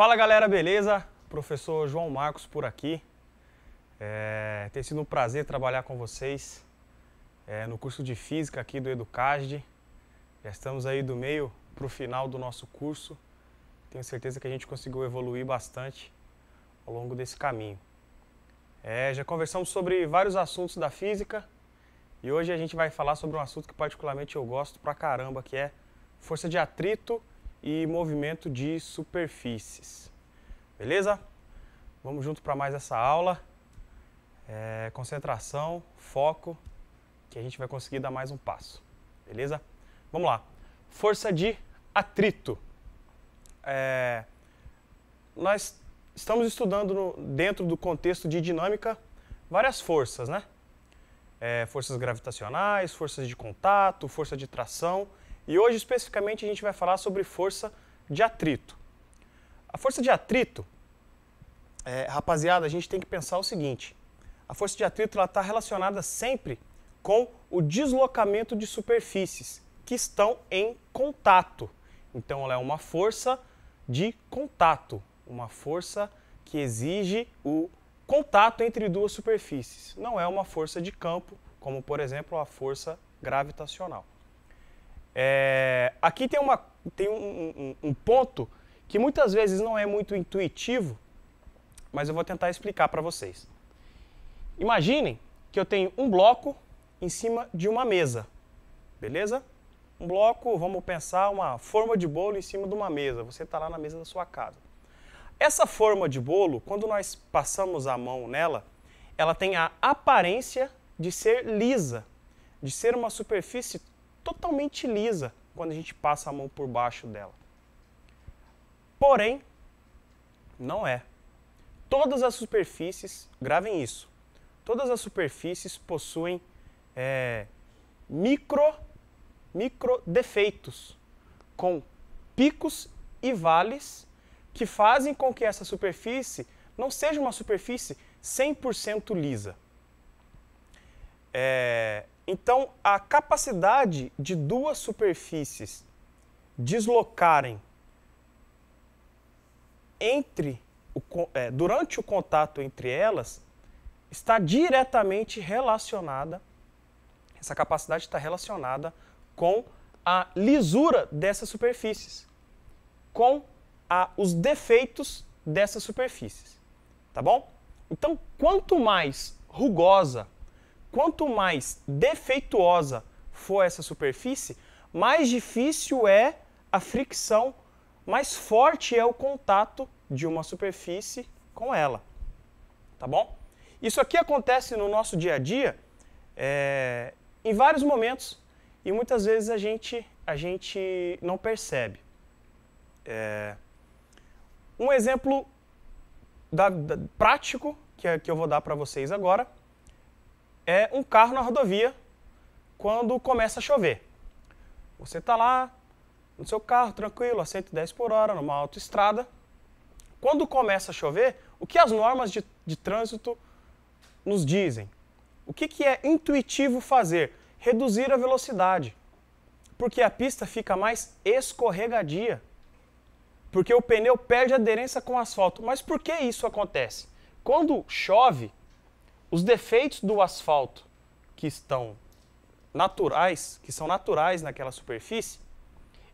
Fala galera, beleza? Professor João Marcos por aqui. Tem sido um prazer trabalhar com vocês no curso de Física aqui do Educasd. Já estamos aí do meio para o final do nosso curso. Tenho certeza que a gente conseguiu evoluir bastante ao longo desse caminho. Já conversamos sobre vários assuntos da física e hoje a gente vai falar sobre um assunto que particularmente eu gosto pra caramba, que é força de atrito e movimento de superfícies. Beleza? Vamos junto para mais essa aula. Concentração, foco, que a gente vai conseguir dar mais um passo. Beleza? Vamos lá. Força de atrito. Nós estamos estudando dentro do contexto de dinâmica várias forças, né? Forças gravitacionais, forças de contato, força de tração. E hoje, especificamente, a gente vai falar sobre força de atrito. A força de atrito, rapaziada, a gente tem que pensar o seguinte. A força de atrito está relacionada sempre com o deslocamento de superfícies que estão em contato. Então, ela é uma força de contato, uma força que exige o contato entre duas superfícies. Não é uma força de campo, como, por exemplo, a força gravitacional. Aqui tem um ponto que muitas vezes não é muito intuitivo, mas eu vou tentar explicar para vocês. Imaginem que eu tenho um bloco em cima de uma mesa, beleza? Um bloco, vamos pensar, uma forma de bolo em cima de uma mesa. Você está lá na mesa da sua casa. Essa forma de bolo, quando nós passamos a mão nela, ela tem a aparência de ser lisa, de ser uma superfície totalmente lisa quando a gente passa a mão por baixo dela. Porém, não é. Todas as superfícies, gravem isso, todas as superfícies possuem micro defeitos, com picos e vales que fazem com que essa superfície não seja uma superfície 100% lisa. Então, a capacidade de duas superfícies deslocarem durante o contato entre elas está diretamente relacionada, essa capacidade está relacionada com a lisura dessas superfícies, com os defeitos dessas superfícies, tá bom? Então, quanto mais rugosa, quanto mais defeituosa for essa superfície, mais difícil é a fricção, mais forte é o contato de uma superfície com ela, tá bom? Isso aqui acontece no nosso dia a dia em vários momentos e muitas vezes a gente não percebe. Um exemplo prático que eu vou dar para vocês agora é um carro na rodovia quando começa a chover. Você está lá no seu carro, tranquilo, a 110 por hora, numa autoestrada. Quando começa a chover, o que as normas de trânsito nos dizem? O que é intuitivo fazer? Reduzir a velocidade. Porque a pista fica mais escorregadia. Porque o pneu perde aderência com o asfalto. Mas por que isso acontece? Quando chove, os defeitos do asfalto que são naturais naquela superfície,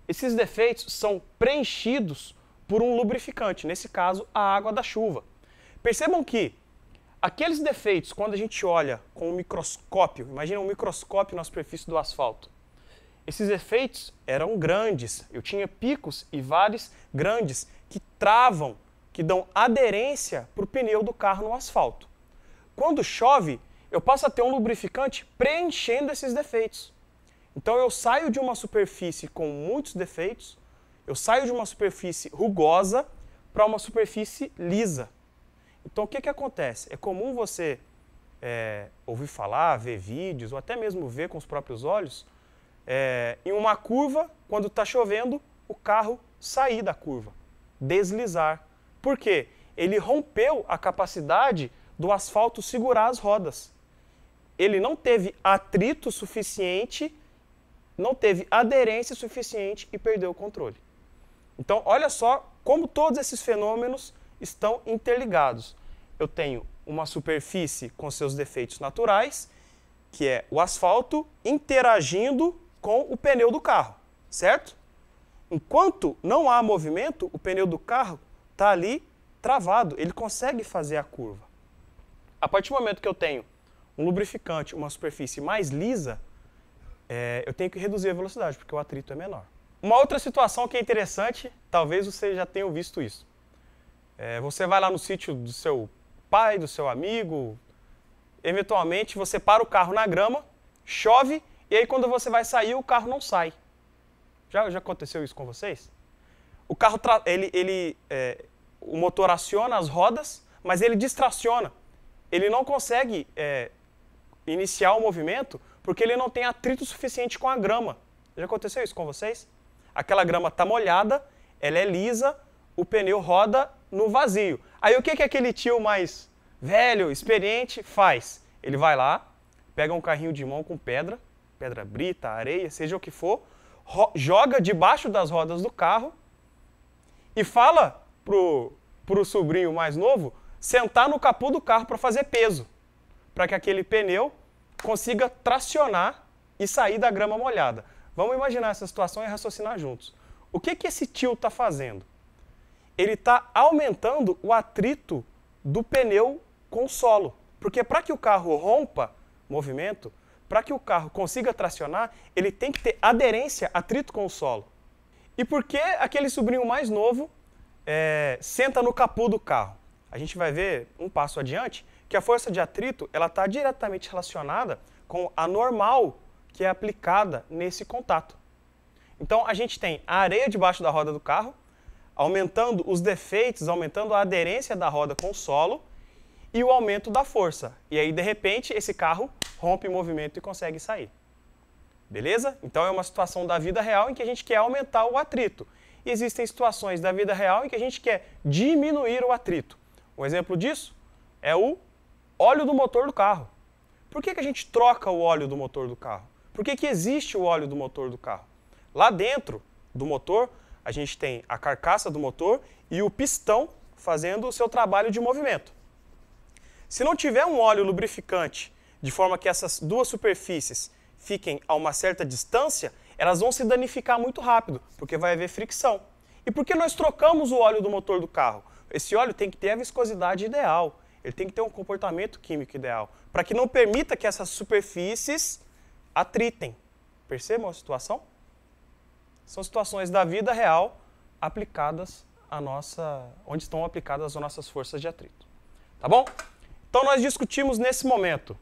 esses defeitos são preenchidos por um lubrificante, nesse caso, a água da chuva. Percebam que aqueles defeitos, quando a gente olha com um microscópio, imagina um microscópio na superfície do asfalto, esses defeitos eram grandes, eu tinha picos e vales grandes que travam, que dão aderência para o pneu do carro no asfalto. Quando chove, eu passo a ter um lubrificante preenchendo esses defeitos. Então eu saio de uma superfície com muitos defeitos, eu saio de uma superfície rugosa para uma superfície lisa. Então o que acontece? É comum você ouvir falar, ver vídeos, ou até mesmo ver com os próprios olhos, em uma curva, quando está chovendo, o carro sair da curva, deslizar. Por quê? Ele rompeu a capacidade do asfalto segurar as rodas. Ele não teve atrito suficiente, não teve aderência suficiente e perdeu o controle. Então, olha só como todos esses fenômenos estão interligados. Eu tenho uma superfície com seus defeitos naturais, que é o asfalto, interagindo com o pneu do carro, certo? Enquanto não há movimento, o pneu do carro está ali travado, ele consegue fazer a curva. A partir do momento que eu tenho um lubrificante, uma superfície mais lisa, eu tenho que reduzir a velocidade, porque o atrito é menor. Uma outra situação que é interessante, talvez você já tenha visto isso. Você vai lá no sítio do seu pai, do seu amigo, eventualmente você para o carro na grama, chove, e aí quando você vai sair, o carro não sai. Já aconteceu isso com vocês? O carro, o motor aciona as rodas, mas ele distraciona. Ele não consegue iniciar o movimento porque ele não tem atrito suficiente com a grama. Já aconteceu isso com vocês? Aquela grama está molhada, ela é lisa, o pneu roda no vazio. Aí o que aquele tio mais velho, experiente, faz? Ele vai lá, pega um carrinho de mão com pedra brita, areia, seja o que for, joga debaixo das rodas do carro e fala pro sobrinho mais novo sentar no capô do carro para fazer peso, para que aquele pneu consiga tracionar e sair da grama molhada. Vamos imaginar essa situação e raciocinar juntos. O que esse tio está fazendo? Ele está aumentando o atrito do pneu com o solo. Porque para que o carro rompa movimento, para que o carro consiga tracionar, ele tem que ter aderência, atrito com o solo. E por que aquele sobrinho mais novo senta no capô do carro? A gente vai ver um passo adiante que a força de atrito está diretamente relacionada com a normal que é aplicada nesse contato. Então a gente tem a areia debaixo da roda do carro, aumentando os defeitos, aumentando a aderência da roda com o solo e o aumento da força. E aí, de repente, esse carro rompe o movimento e consegue sair. Beleza? Então é uma situação da vida real em que a gente quer aumentar o atrito. E existem situações da vida real em que a gente quer diminuir o atrito. Um exemplo disso é o óleo do motor do carro. Por que a gente troca o óleo do motor do carro? Por que existe o óleo do motor do carro? Lá dentro do motor, a gente tem a carcaça do motor e o pistão fazendo o seu trabalho de movimento. Se não tiver um óleo lubrificante, de forma que essas duas superfícies fiquem a uma certa distância, elas vão se danificar muito rápido, porque vai haver fricção. E por que nós trocamos o óleo do motor do carro? Esse óleo tem que ter a viscosidade ideal, ele tem que ter um comportamento químico ideal, para que não permita que essas superfícies atritem. Percebam a situação? São situações da vida real aplicadas onde estão aplicadas as nossas forças de atrito. Tá bom? Então nós discutimos nesse momento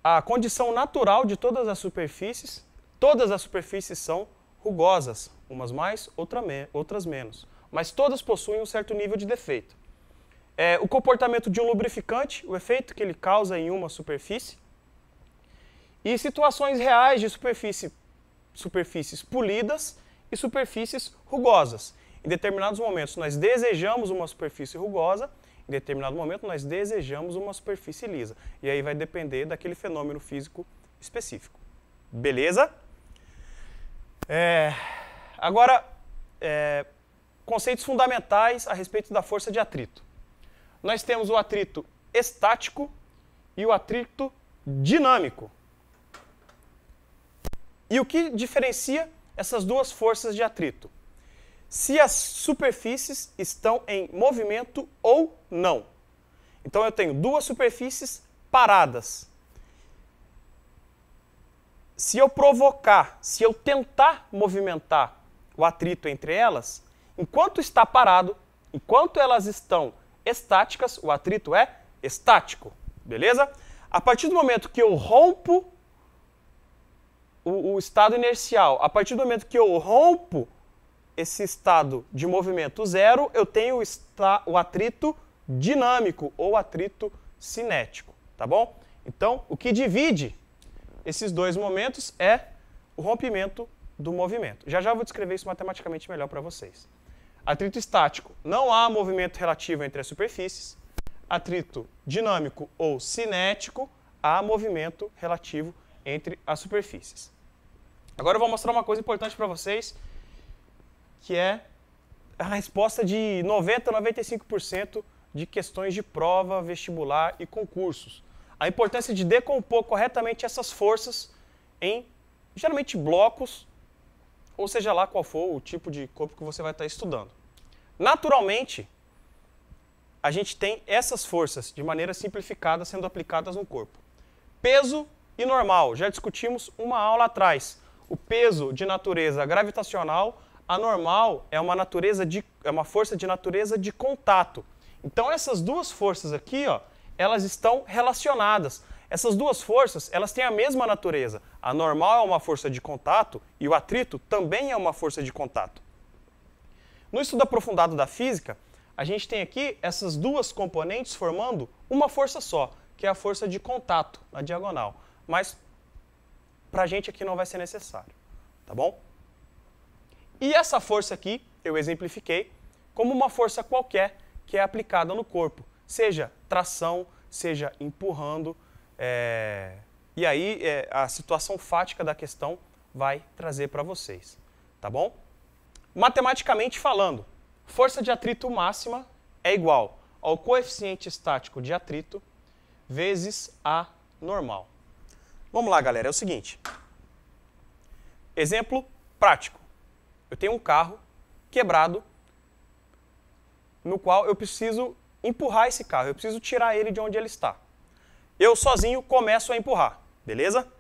a condição natural de todas as superfícies. Todas as superfícies são rugosas, umas mais, outras menos. Mas todas possuem um certo nível de defeito. O comportamento de um lubrificante, o efeito que ele causa em uma superfície. E situações reais de superfícies polidas e superfícies rugosas. Em determinados momentos nós desejamos uma superfície rugosa, em determinado momento nós desejamos uma superfície lisa. E aí vai depender daquele fenômeno físico específico. Beleza? Agora, conceitos fundamentais a respeito da força de atrito. Nós temos o atrito estático e o atrito dinâmico. E o que diferencia essas duas forças de atrito? Se as superfícies estão em movimento ou não. Então eu tenho duas superfícies paradas. Se eu provocar, se eu tentar movimentar o atrito entre elas, enquanto está parado, enquanto elas estão estáticas, o atrito é estático. Beleza? A partir do momento que eu rompo o estado inercial, a partir do momento que eu rompo esse estado de movimento zero, eu tenho o atrito dinâmico ou atrito cinético, tá bom? Então, o que divide esses dois momentos é o rompimento do movimento. Já já vou descrever isso matematicamente melhor para vocês. Atrito estático, não há movimento relativo entre as superfícies. Atrito dinâmico ou cinético, há movimento relativo entre as superfícies. Agora eu vou mostrar uma coisa importante para vocês que é a resposta de 90 a 95% de questões de prova, vestibular e concursos. A importância de decompor corretamente essas forças em, geralmente, blocos, ou seja lá qual for o tipo de corpo que você vai estar estudando. Naturalmente, a gente tem essas forças de maneira simplificada sendo aplicadas no corpo. Peso e normal, já discutimos uma aula atrás. O peso de natureza gravitacional, a normal é uma força de natureza de contato. Então essas duas forças aqui, ó, elas estão relacionadas. Essas duas forças, elas têm a mesma natureza. A normal é uma força de contato e o atrito também é uma força de contato. No estudo aprofundado da física, a gente tem aqui essas duas componentes formando uma força só, que é a força de contato na diagonal. Mas para a gente aqui não vai ser necessário, tá bom? E essa força aqui, eu exemplifiquei como uma força qualquer que é aplicada no corpo, seja tração, seja empurrando, e aí a situação fática da questão vai trazer para vocês, tá bom? Matematicamente falando, força de atrito máxima é igual ao coeficiente estático de atrito vezes a normal. Vamos lá, galera, é o seguinte. Exemplo prático. Eu tenho um carro quebrado no qual eu preciso empurrar esse carro, eu preciso tirar ele de onde ele está. Eu sozinho começo a empurrar, beleza?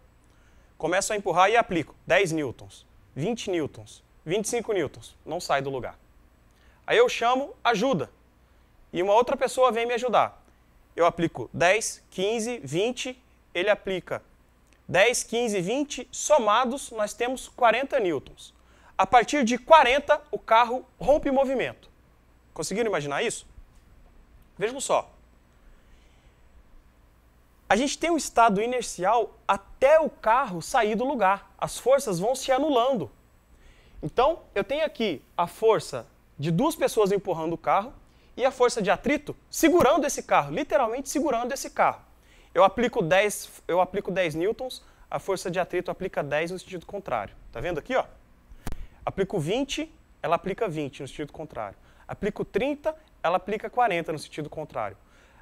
Começo a empurrar e aplico 10 newtons, 20 newtons, 25 newtons, não sai do lugar. Aí eu chamo ajuda e uma outra pessoa vem me ajudar. Eu aplico 10, 15, 20, ele aplica 10, 15, 20, somados nós temos 40 newtons. A partir de 40, o carro rompe movimento. Conseguiram imaginar isso? Vejam só. A gente tem um estado inercial até o carro sair do lugar. As forças vão se anulando. Então, eu tenho aqui a força de duas pessoas empurrando o carro e a força de atrito segurando esse carro, literalmente segurando esse carro. Eu aplico 10 newtons, a força de atrito aplica 10 no sentido contrário. Tá vendo aqui, ó? Aplico 20, ela aplica 20 no sentido contrário. Aplico 30, ela aplica 40 no sentido contrário.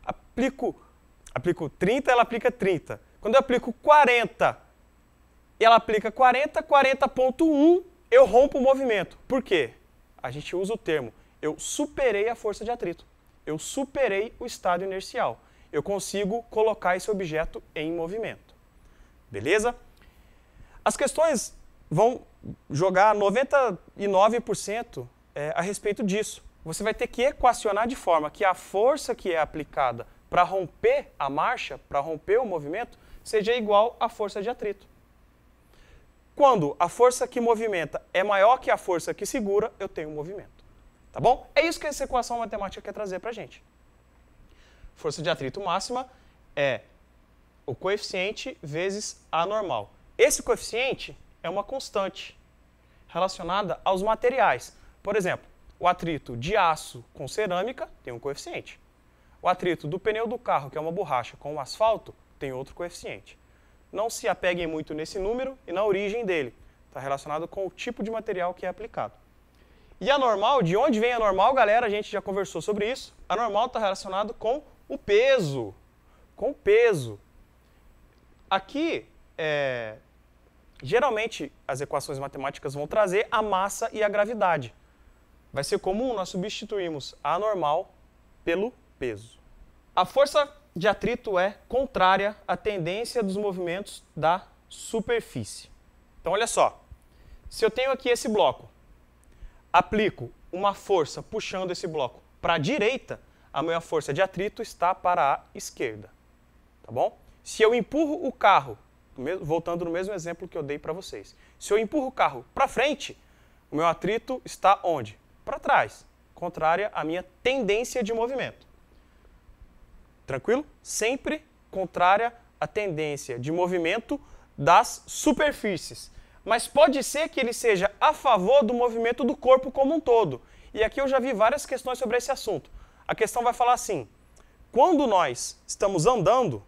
Aplico 30, ela aplica 30. Quando eu aplico 40, ela aplica 40, 40.1, eu rompo o movimento. Por quê? A gente usa o termo, eu superei a força de atrito. Eu superei o estado inercial. Eu consigo colocar esse objeto em movimento. Beleza? As questões vão jogar 99% a respeito disso. Você vai ter que equacionar de forma que a força que é aplicada para romper a marcha, para romper o movimento, seja igual à força de atrito. Quando a força que movimenta é maior que a força que segura, eu tenho um movimento. Tá bom? É isso que essa equação matemática quer trazer para a gente. Força de atrito máxima é o coeficiente vezes a normal. Esse coeficiente é uma constante relacionada aos materiais. Por exemplo, o atrito de aço com cerâmica tem um coeficiente. O atrito do pneu do carro, que é uma borracha, com o asfalto, tem outro coeficiente. Não se apeguem muito nesse número e na origem dele. Está relacionado com o tipo de material que é aplicado. E a normal, de onde vem a normal, galera? A gente já conversou sobre isso. A normal está relacionado com o peso. Com o peso. Aqui, geralmente, as equações matemáticas vão trazer a massa e a gravidade. Vai ser comum nós substituirmos a normal pelo peso. A força de atrito é contrária à tendência dos movimentos da superfície. Então, olha só. Se eu tenho aqui esse bloco, aplico uma força puxando esse bloco para a direita, a minha força de atrito está para a esquerda. Tá bom? Se eu empurro o carro, voltando no mesmo exemplo que eu dei para vocês, se eu empurro o carro para frente, o meu atrito está onde? Para trás, contrária à minha tendência de movimento. Tranquilo? Sempre contrária à tendência de movimento das superfícies. Mas pode ser que ele seja a favor do movimento do corpo como um todo. E aqui eu já vi várias questões sobre esse assunto. A questão vai falar assim, quando nós estamos andando,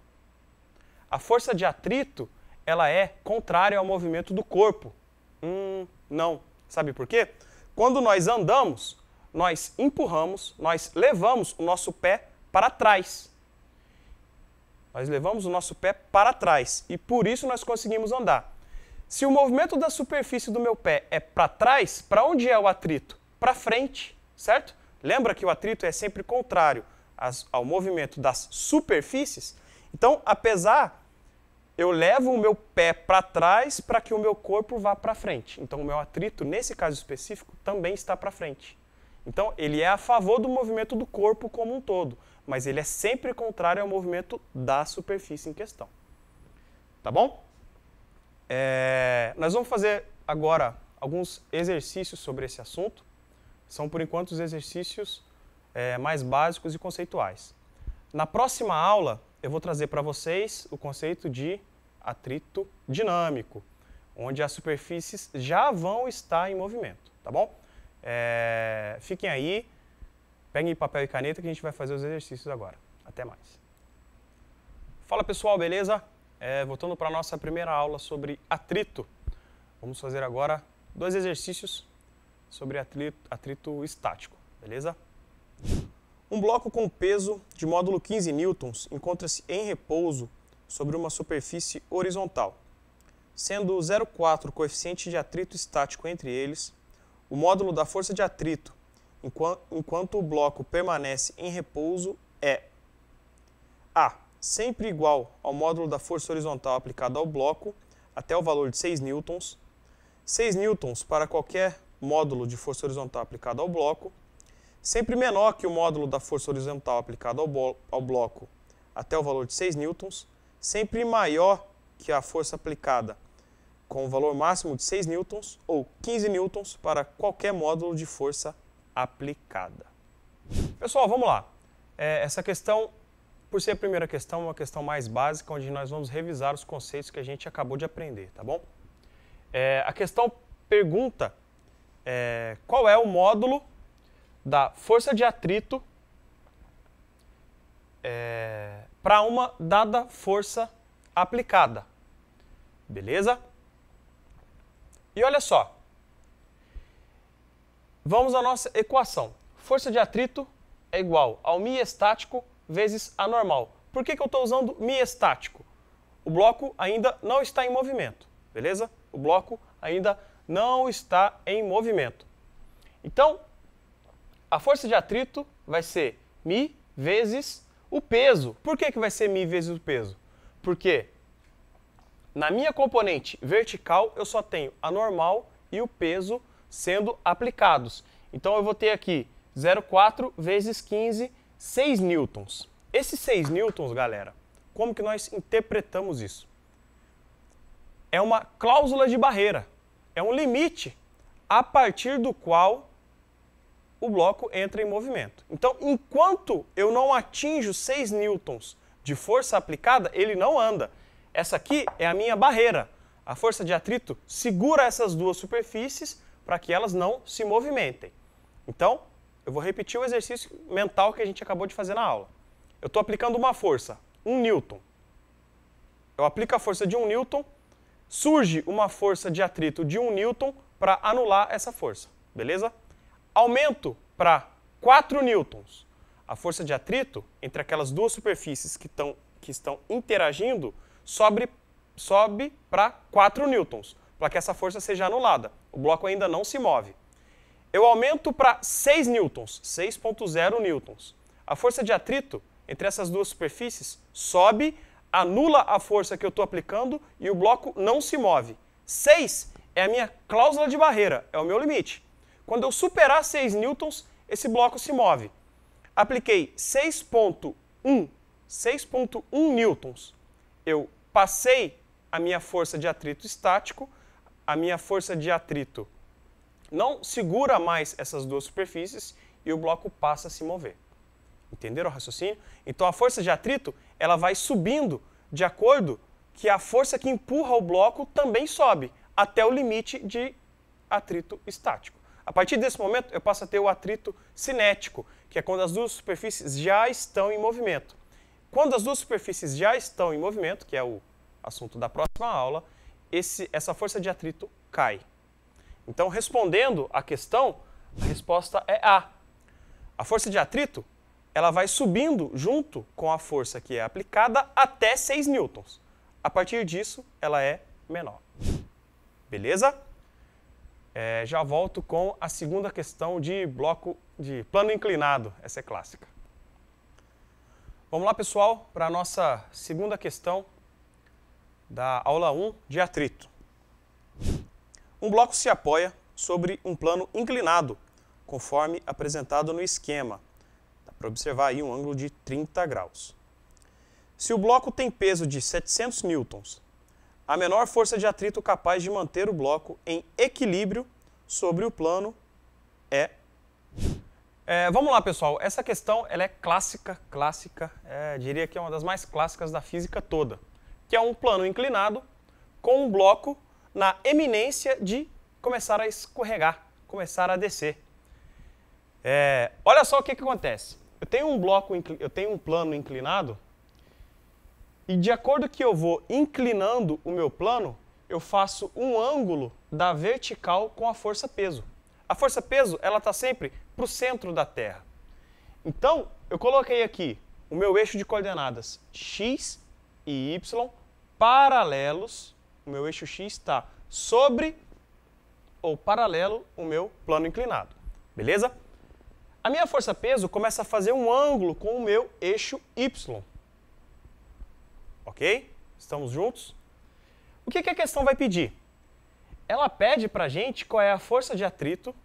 a força de atrito ela é contrária ao movimento do corpo. Não. Sabe por quê? Quando nós andamos, nós empurramos, nós levamos o nosso pé para trás. Nós levamos o nosso pé para trás e por isso nós conseguimos andar. Se o movimento da superfície do meu pé é para trás, para onde é o atrito? Para frente, certo? Lembra que o atrito é sempre contrário ao movimento das superfícies? Então, apesar, eu levo o meu pé para trás para que o meu corpo vá para frente. Então, o meu atrito, nesse caso específico, também está para frente. Então, ele é a favor do movimento do corpo como um todo, mas ele é sempre contrário ao movimento da superfície em questão. Tá bom? Nós vamos fazer agora alguns exercícios sobre esse assunto. São, por enquanto, os exercícios mais básicos e conceituais. Na próxima aula, eu vou trazer para vocês o conceito de atrito dinâmico, onde as superfícies já vão estar em movimento, tá bom? Fiquem aí, peguem papel e caneta que a gente vai fazer os exercícios agora. Até mais. Fala pessoal, beleza? Voltando para a nossa primeira aula sobre atrito. Vamos fazer agora 2 exercícios sobre atrito estático, beleza? Um bloco com peso de módulo 15 newtons encontra-se em repouso sobre uma superfície horizontal. Sendo 0,4 o coeficiente de atrito estático entre eles, o módulo da força de atrito, enquanto o bloco permanece em repouso, é A. Sempre igual ao módulo da força horizontal aplicada ao bloco, até o valor de 6 newtons. 6 newtons para qualquer módulo de força horizontal aplicado ao bloco, sempre menor que o módulo da força horizontal aplicado ao bloco até o valor de 6 newtons, sempre maior que a força aplicada com o valor máximo de 6 newtons ou 15 newtons para qualquer módulo de força aplicada. Pessoal, vamos lá. Essa questão, por ser a primeira questão, é uma questão mais básica, onde nós vamos revisar os conceitos que a gente acabou de aprender, tá bom? A questão pergunta qual é o módulo da força de atrito para uma dada força aplicada. Beleza? E olha só. Vamos à nossa equação. Força de atrito é igual ao μ estático vezes A normal. Por que eu estou usando μ estático? O bloco ainda não está em movimento. Beleza? O bloco ainda não está em movimento. Então, a força de atrito vai ser μ vezes o peso. Por que vai ser μ vezes o peso? Porque na minha componente vertical eu só tenho a normal e o peso sendo aplicados. Então eu vou ter aqui 0,4 vezes 15, 6 newtons. Esses 6 newtons, galera, como que nós interpretamos isso? É uma cláusula de barreira. É um limite a partir do qual o bloco entra em movimento. Então, enquanto eu não atinjo 6 newtons de força aplicada, ele não anda. Essa aqui é a minha barreira. A força de atrito segura essas duas superfícies para que elas não se movimentem. Então, eu vou repetir o exercício mental que a gente acabou de fazer na aula. Eu estou aplicando uma força, 1 newton. Eu aplico a força de 1 newton, surge uma força de atrito de 1 newton para anular essa força. Beleza? Aumento para 4 newtons. A força de atrito entre aquelas duas superfícies que estão interagindo sobe para 4 newtons, para que essa força seja anulada. O bloco ainda não se move. Eu aumento para 6 newtons, 6,0 newtons. A força de atrito entre essas duas superfícies sobe, anula a força que eu estou aplicando e o bloco não se move. 6 é a minha cláusula de barreira, é o meu limite. Quando eu superar 6 newtons, esse bloco se move. Apliquei 6,1 newtons. Eu passei a minha força de atrito estático, a minha força de atrito não segura mais essas duas superfícies e o bloco passa a se mover. Entenderam o raciocínio? Então a força de atrito ela vai subindo de acordo que a força que empurra o bloco também sobe até o limite de atrito estático. A partir desse momento eu passo a ter o atrito cinético, que é quando as duas superfícies já estão em movimento. Quando as duas superfícies já estão em movimento, que é o assunto da próxima aula, essa força de atrito cai. Então, respondendo à questão, a resposta é A. A força de atrito, ela vai subindo junto com a força que é aplicada até 6 newtons. A partir disso, ela é menor. Beleza? Já volto com a segunda questão de bloco de plano inclinado. Essa é clássica. Vamos lá, pessoal, para a nossa segunda questão da aula 1 de atrito. Um bloco se apoia sobre um plano inclinado, conforme apresentado no esquema. Dá para observar aí um ângulo de 30 graus. Se o bloco tem peso de 700 newtons, a menor força de atrito capaz de manter o bloco em equilíbrio sobre o plano é... Vamos lá, pessoal. Essa questão ela é clássica, diria que é uma das mais clássicas da física toda, que é um plano inclinado com um bloco na eminência de começar a escorregar, começar a descer. Olha só o que acontece. Eu tenho um plano inclinado e de acordo que eu vou inclinando o meu plano, eu faço um ângulo da vertical com a força peso. A força peso ela está sempre para o centro da Terra. Então, eu coloquei aqui o meu eixo de coordenadas x e y paralelos. O meu eixo x está sobre ou paralelo o meu plano inclinado. Beleza? A minha força peso começa a fazer um ângulo com o meu eixo y. Ok? Estamos juntos? O que a questão vai pedir? Ela pede para a gente qual é a força de atrito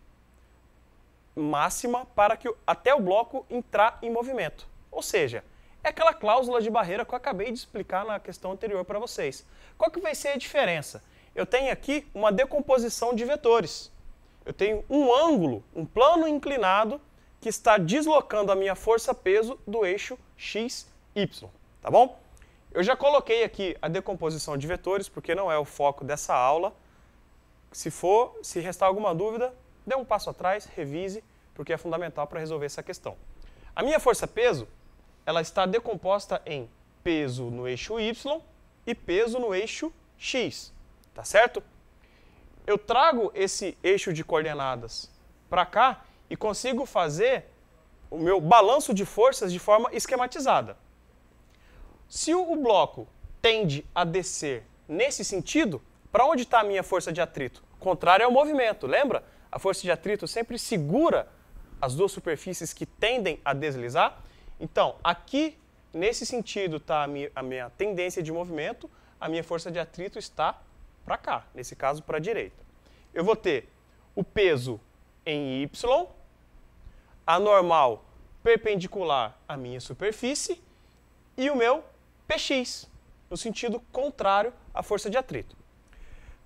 máxima para que até o bloco entrar em movimento. Ou seja, é aquela cláusula de barreira que eu acabei de explicar na questão anterior para vocês. Qual que vai ser a diferença? Eu tenho aqui uma decomposição de vetores. Eu tenho um ângulo, um plano inclinado, que está deslocando a minha força-peso do eixo x, y. Tá bom? Eu já coloquei aqui a decomposição de vetores, porque não é o foco dessa aula. Se restar alguma dúvida, dê um passo atrás, revise, porque é fundamental para resolver essa questão. A minha força-peso, ela está decomposta em peso no eixo y e peso no eixo x, tá certo? Eu trago esse eixo de coordenadas para cá e consigo fazer o meu balanço de forças de forma esquematizada. Se o bloco tende a descer nesse sentido, para onde está a minha força de atrito? Contrário ao movimento, lembra? A força de atrito sempre segura as duas superfícies que tendem a deslizar. Então, aqui, nesse sentido, está a minha tendência de movimento, a minha força de atrito está para cá, nesse caso, para a direita. Eu vou ter o peso em y, a normal perpendicular à minha superfície e o meu px, no sentido contrário à força de atrito.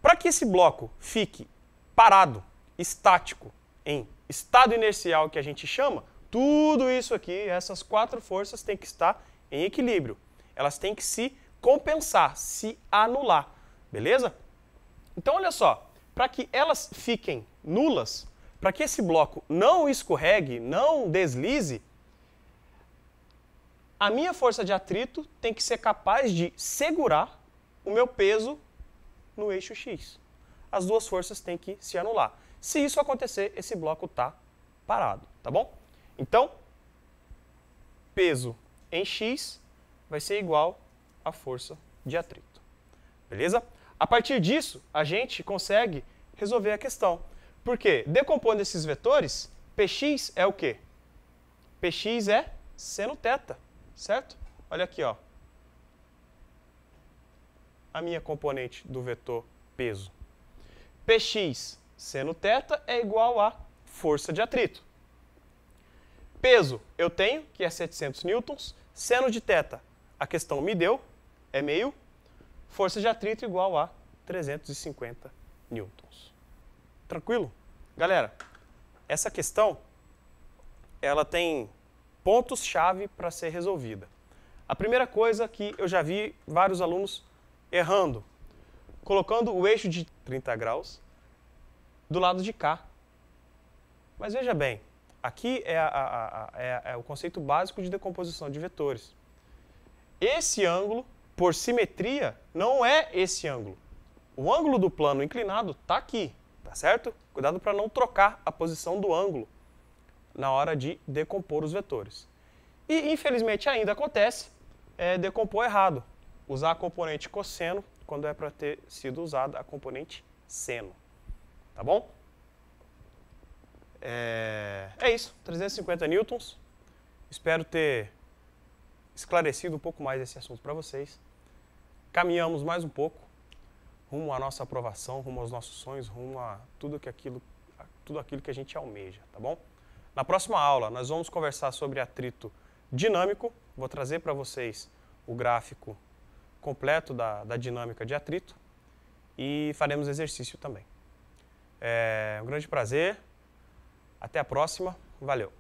Para que esse bloco fique parado, estático, em estado inercial que a gente chama, tudo isso aqui, essas quatro forças têm que estar em equilíbrio. Elas têm que se compensar, se anular, beleza? Então, olha só, para que elas fiquem nulas, para que esse bloco não escorregue, não deslize, a minha força de atrito tem que ser capaz de segurar o meu peso no eixo x. As duas forças têm que se anular. Se isso acontecer, esse bloco está parado, tá bom? Então, peso em x vai ser igual à força de atrito. Beleza? A partir disso, a gente consegue resolver a questão. Porque, decompondo esses vetores, px é o quê? Px é seno θ, certo? Olha aqui, ó. A minha componente do vetor peso. Px seno θ é igual a força de atrito. Peso eu tenho, que é 700 newtons. Seno de θ, a questão me deu, é meio. Força de atrito igual a 350 newtons. Tranquilo? Galera, essa questão, ela tem pontos-chave para ser resolvida. A primeira coisa que eu já vi vários alunos errando, colocando o eixo de 30 graus do lado de cá. Mas veja bem, aqui é o conceito básico de decomposição de vetores. Esse ângulo, por simetria, não é esse ângulo. O ângulo do plano inclinado está aqui, tá tá certo? Cuidado para não trocar a posição do ângulo na hora de decompor os vetores. E, infelizmente, ainda acontece decompor errado. Usar a componente cosseno quando é para ter sido usada a componente seno. Tá bom? É isso, 350 newtons. Espero ter esclarecido um pouco mais esse assunto para vocês. Caminhamos mais um pouco rumo à nossa aprovação, rumo aos nossos sonhos, rumo a tudo aquilo que a gente almeja, tá bom? Na próxima aula, nós vamos conversar sobre atrito dinâmico. Vou trazer para vocês o gráfico completo da dinâmica de atrito e faremos exercício também. Um grande prazer. Até a próxima. Valeu!